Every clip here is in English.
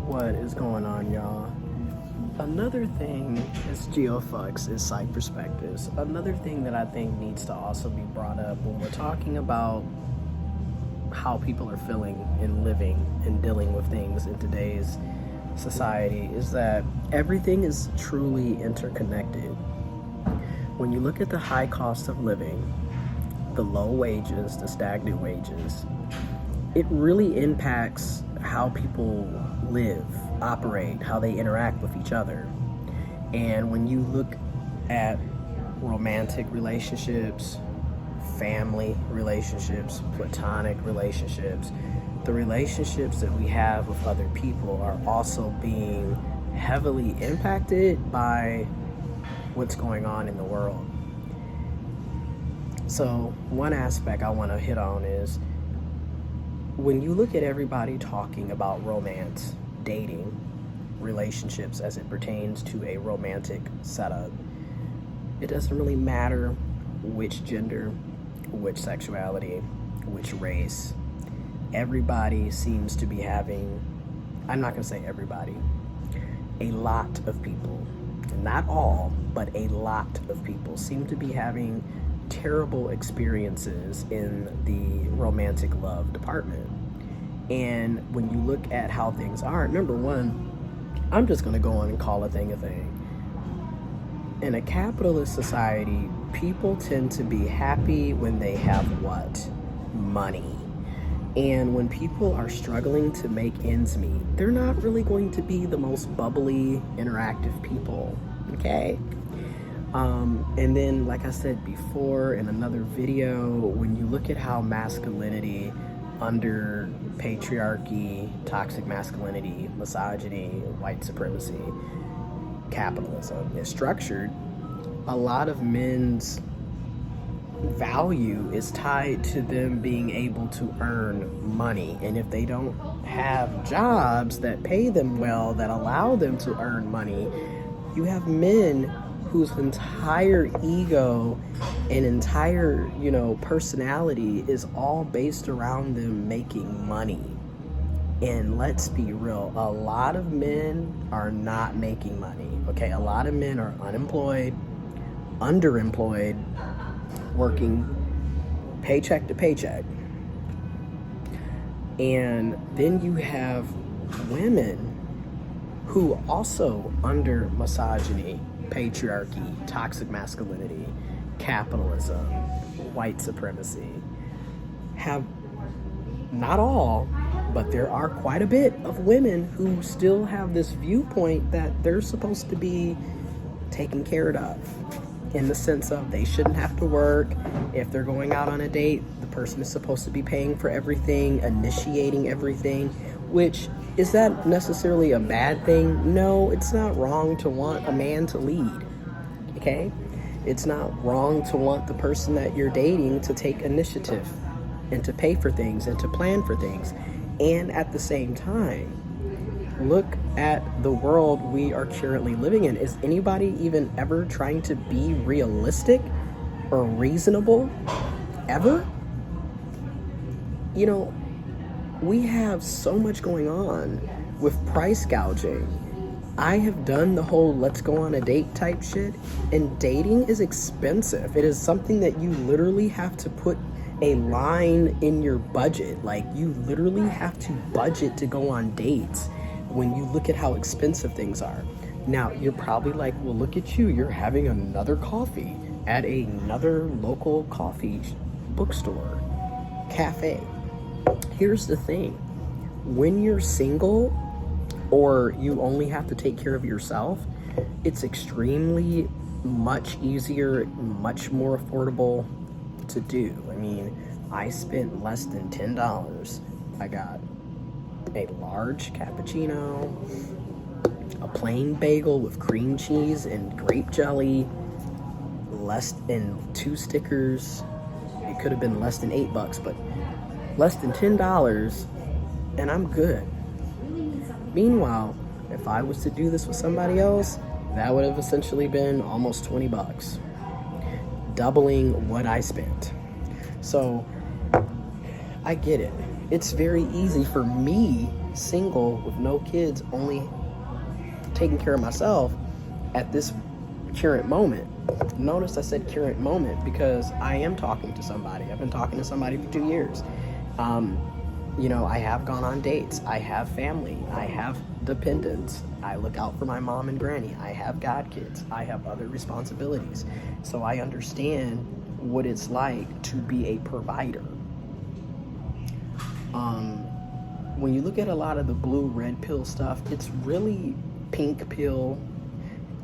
What is going on, y'all? Another thing is GeoFucks is Psych Perspectives. Another thing that I think needs to also be brought up when we're talking about how people are feeling and living and dealing with things in today's society is that everything is truly interconnected. When you look at the high cost of living, the low wages, the stagnant wages, it really impacts how people live, operate, how they interact with each other. And when you look at romantic relationships, family relationships, platonic relationships, the relationships that we have with other people are also being heavily impacted by what's going on in the world. So one aspect I want to hit on is when you look at everybody talking about romance, dating, relationships as it pertains to a romantic setup, it doesn't really matter which gender, which sexuality, which race. Everybody seems to be having, I'm not going to say everybody, a lot of people, not all, but a lot of people seem to be having terrible experiences in the romantic love department. And when you look at how things are, number one, I'm just going to go on and call a thing a thing. In a capitalist society, people tend to be happy when they have what? Money. And when people are struggling to make ends meet, they're not really going to be the most bubbly, interactive people, okay? And then, like I said before in another video, when you look at how masculinity under patriarchy, toxic masculinity, misogyny, white supremacy, capitalism is structured, a lot of men's value is tied to them being able to earn money. And if they don't have jobs that pay them well, that allow them to earn money, you have men whose entire ego and entire, personality is all based around them making money. And let's be real, a lot of men are not making money, okay? A lot of men are unemployed, underemployed, working paycheck to paycheck. And then you have women who also under misogyny, patriarchy, toxic masculinity, capitalism, white supremacy, have, not all, but there are quite a bit of women who still have this viewpoint that they're supposed to be taken care of, in the sense of they shouldn't have to work. If they're going out on a date, the person is supposed to be paying for everything, initiating everything, which is that necessarily a bad thing? No, it's not wrong to want a man to lead, okay? It's not wrong to want the person that you're dating to take initiative and to pay for things and to plan for things. And at the same time, look at the world we are currently living in. Is anybody even ever trying to be realistic or reasonable? Ever? We have so much going on with price gouging. I have done the whole let's go on a date type shit, and dating is expensive. It is something that you literally have to put a line in your budget. Like, you literally have to budget to go on dates when you look at how expensive things are. Now, you're probably like, well, look at you. You're having another coffee at another local coffee bookstore, cafe. Here's the thing. When you're single or you only have to take care of yourself, it's extremely much easier, much more affordable to do. I mean, I spent less than $10. I got a large cappuccino, a plain bagel with cream cheese and grape jelly, less than 2 stickers. It could have been less than $8, but less than $10, and I'm good. Meanwhile, if I was to do this with somebody else, that would have essentially been almost $20, doubling what I spent. So I get it. It's very easy for me single with no kids, only taking care of myself at this current moment. Notice I said current moment because I am talking to somebody. I've been talking to somebody for 2 years. I have gone on dates. I have family. I have dependents. I look out for my mom and granny. I have godkids. I have other responsibilities. So I understand what it's like to be a provider. When you look at a lot of the blue, red pill stuff, it's really pink pill.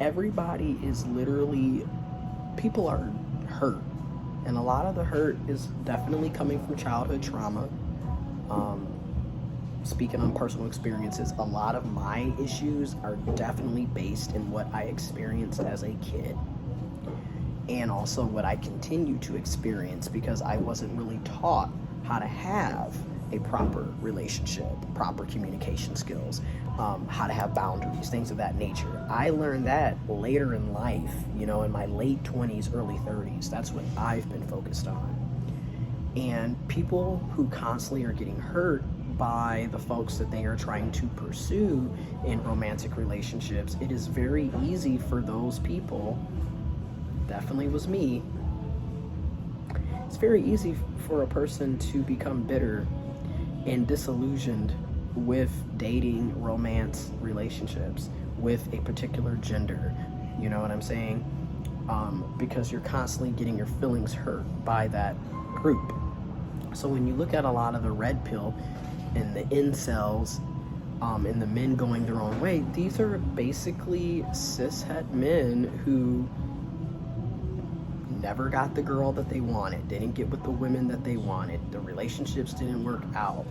Everybody is literally, people are hurt. And a lot of the hurt is definitely coming from childhood trauma. Speaking on personal experiences, a lot of my issues are definitely based in what I experienced as a kid. And also what I continue to experience because I wasn't really taught how to have a proper relationship, proper communication skills, how to have boundaries, things of that nature. I learned that later in life, in my late 20s, early 30s. That's what I've been focused on. And people who constantly are getting hurt by the folks that they are trying to pursue in romantic relationships, it is very easy for those people, definitely was me, it's very easy for a person to become bitter and disillusioned with dating, romance, relationships with a particular gender. You know what I'm saying? Because you're constantly getting your feelings hurt by that group. So when you look at a lot of the red pill and the incels and the men going their own way, these are basically cishet men who never got the girl that they wanted, didn't get with the women that they wanted, the relationships didn't work out.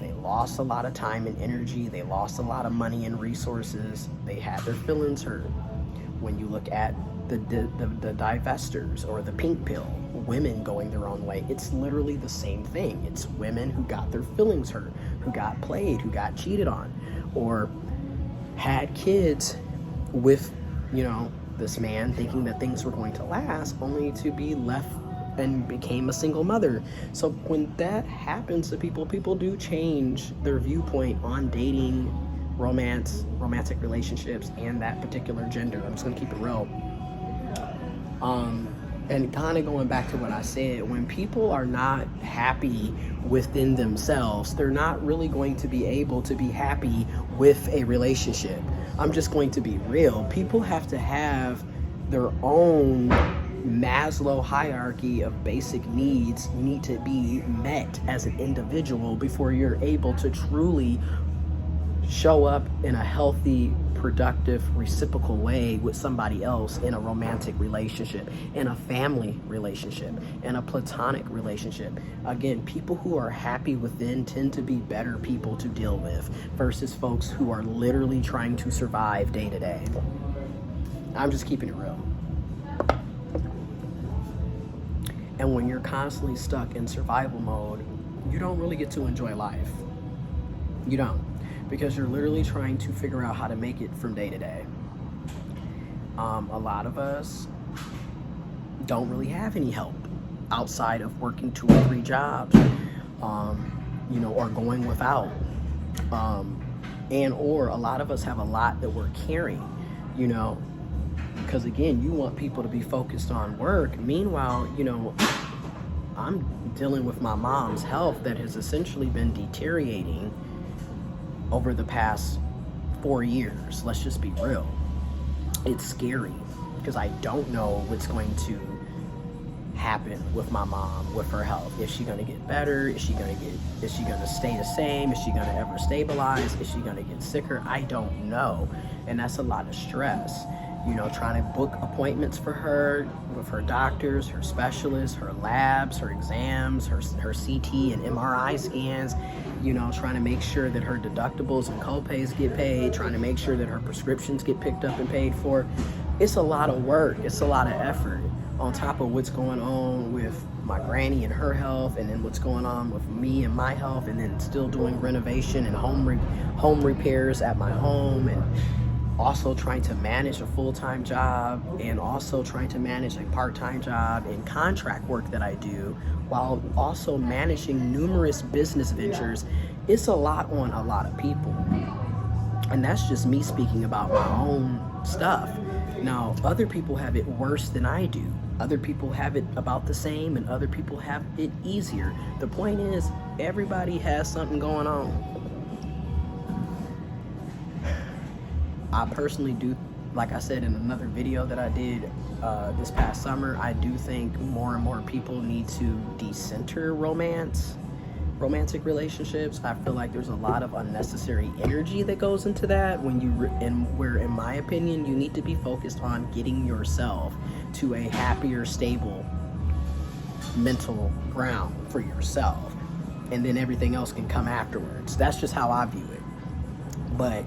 They lost a lot of time and energy, they lost a lot of money and resources, they had their feelings hurt. When you look at the divestors or the pink pill, women going their own way, it's literally the same thing. It's women who got their feelings hurt, who got played, who got cheated on, or had kids with, this man thinking that things were going to last, only to be left and became a single mother. So when that happens to people do change their viewpoint on dating, romance, romantic relationships, and that particular gender. I'm just gonna keep it real. And kind of going back to what I said, when people are not happy within themselves, they're not really going to be able to be happy with a relationship. I'm just going to be real. People have to have their own Maslow hierarchy of basic needs need to be met as an individual before you're able to truly show up in a healthy, productive, reciprocal way with somebody else in a romantic relationship, in a family relationship, in a platonic relationship. Again, people who are happy within tend to be better people to deal with versus folks who are literally trying to survive day to day. I'm just keeping it real. And when you're constantly stuck in survival mode, you don't really get to enjoy life. You don't. Because you're literally trying to figure out how to make it from day to day. A lot of us don't really have any help outside of working 2 or 3 jobs, or going without. Or a lot of us have a lot that we're carrying, because again, you want people to be focused on work. Meanwhile, I'm dealing with my mom's health that has essentially been deteriorating over the past 4 years. Let's just be real. It's scary because I don't know what's going to happen with my mom, with her health. Is she gonna get better? Is she gonna stay the same? Is she gonna ever stabilize? Is she gonna get sicker? I don't know. And that's a lot of stress. Trying to book appointments for her with her doctors, her specialists, her labs, her exams, her CT and MRI scans, trying to make sure that her deductibles and copays get paid, trying to make sure that her prescriptions get picked up and paid for. It's a lot of work. It's a lot of effort on top of what's going on with my granny and her health, and then what's going on with me and my health, and then still doing renovation and home repairs at my home, and also trying to manage a full-time job, and also trying to manage a part-time job and contract work that I do, while also managing numerous business ventures It's a lot on a lot of people. And that's just me speaking about my own stuff. Now, other people have it worse than I do. Other people have it about the same, and other people have it easier. The point is, everybody has something going on. I personally do, like I said in another video that I did this past summer, I do think more and more people need to decenter romantic relationships. I feel like there's a lot of unnecessary energy that goes into that when where in my opinion you need to be focused on getting yourself to a happier, stable mental ground for yourself, and then everything else can come afterwards. That's just how I view it. But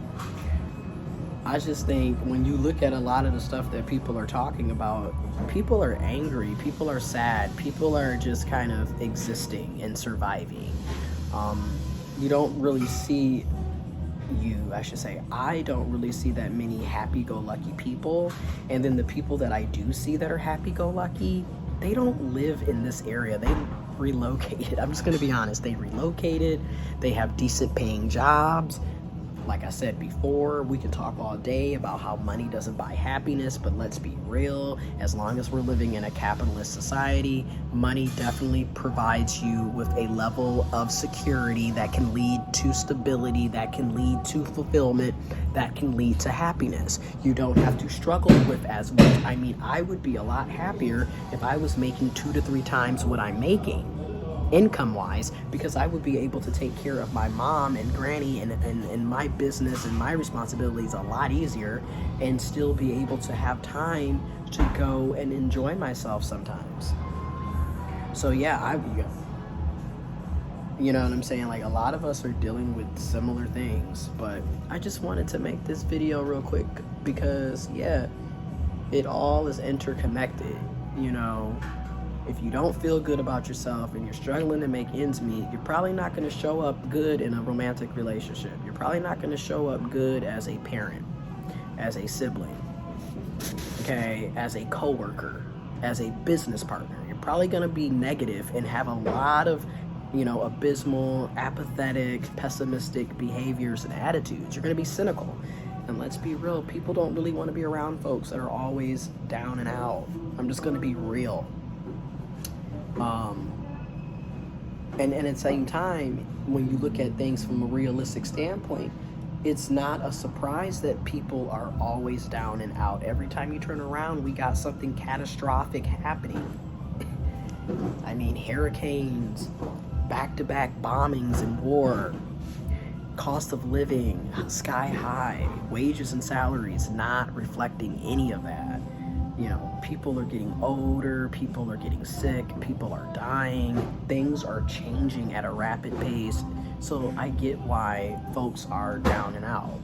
I just think when you look at a lot of the stuff that people are talking about, people are angry, people are sad, people are just kind of existing and surviving. You don't really see, I don't really see that many happy-go-lucky people. And then the people that I do see that are happy-go-lucky, they don't live in this area. They relocated. I'm just going to be honest. They relocated. They have decent paying jobs. Like I said before, we can talk all day about how money doesn't buy happiness, but let's be real. As long as we're living in a capitalist society, money definitely provides you with a level of security that can lead to stability, that can lead to fulfillment, that can lead to happiness. You don't have to struggle with as much. I mean, I would be a lot happier if I was making 2 to 3 times what I'm making income-wise, because I would be able to take care of my mom and granny and my business and my responsibilities a lot easier, and still be able to have time to go and enjoy myself sometimes. So yeah, you know what I'm saying? Like, a lot of us are dealing with similar things, but I just wanted to make this video real quick because, yeah, it all is interconnected, you know. If you don't feel good about yourself and you're struggling to make ends meet, you're probably not going to show up good in a romantic relationship. You're probably not going to show up good as a parent, as a sibling, okay, as a coworker, as a business partner. You're probably going to be negative and have a lot of, you know, abysmal, apathetic, pessimistic behaviors and attitudes. You're going to be cynical. And let's be real, people don't really want to be around folks that are always down and out. I'm just going to be real. And at the same time, when you look at things from a realistic standpoint, it's not a surprise that people are always down and out. Every time you turn around, we got something catastrophic happening. I mean, hurricanes, back-to-back bombings and war, cost of living sky high, wages and salaries not reflecting any of that. You know, people are getting older, people are getting sick, people are dying, things are changing at a rapid pace. So I get why folks are down and out.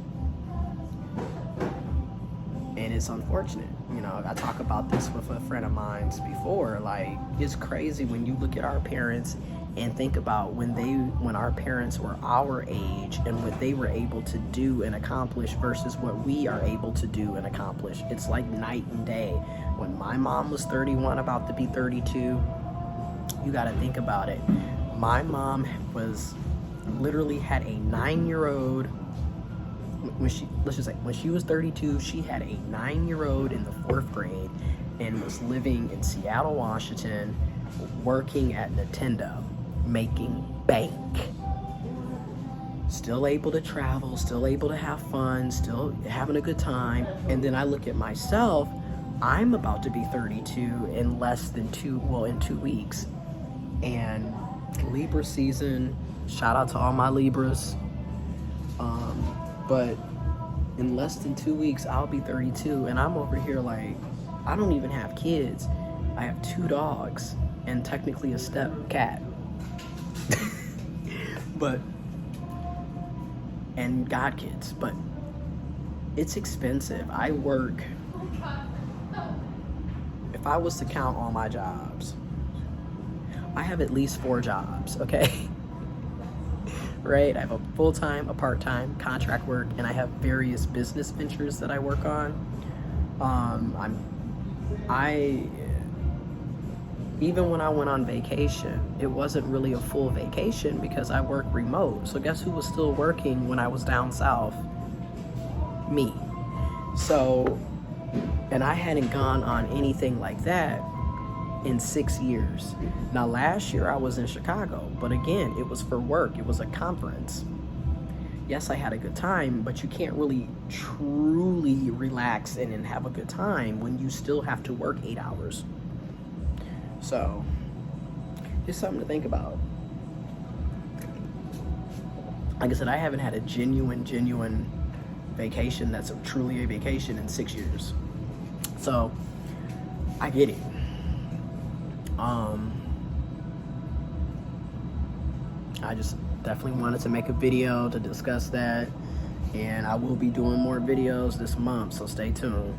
And it's unfortunate. You know, I talk about this with a friend of mine before. Like, it's crazy when you look at our parents and think about when our parents were our age and what they were able to do and accomplish versus what we are able to do and accomplish. It's like night and day. When my mom was 31, about to be 32, you got to think about it. My mom literally had a 9-year-old. When she was 32, she had a 9-year-old in the 4th grade and was living in Seattle, Washington, working at Nintendo, making bank. Still able to travel, still able to have fun, still having a good time. And then I look at myself, I'm about to be 32 in in 2 weeks. And Libra season, shout out to all my Libras. But in less than 2 weeks, I'll be 32, and I'm over here like, I don't even have kids. I have 2 dogs and technically a step cat. And god kids, but it's expensive. I work, if I was to count all my jobs, I have at least 4 jobs, okay? Right? I have a full-time, a part-time, contract work, and I have various business ventures that I work on. Even when I went on vacation, it wasn't really a full vacation because I work remote. So guess who was still working when I was down south? Me. So, and I hadn't gone on anything like that in 6 years. Now last year I was in Chicago, but again, it was for work. It was a conference. Yes, I had a good time, but you can't really truly relax and have a good time when you still have to work 8 hours. So, it's something to think about. Like I said, I haven't had a genuine vacation that's truly a vacation in 6 years. So, I get it. I just definitely wanted to make a video to discuss that, and I will be doing more videos this month, so stay tuned.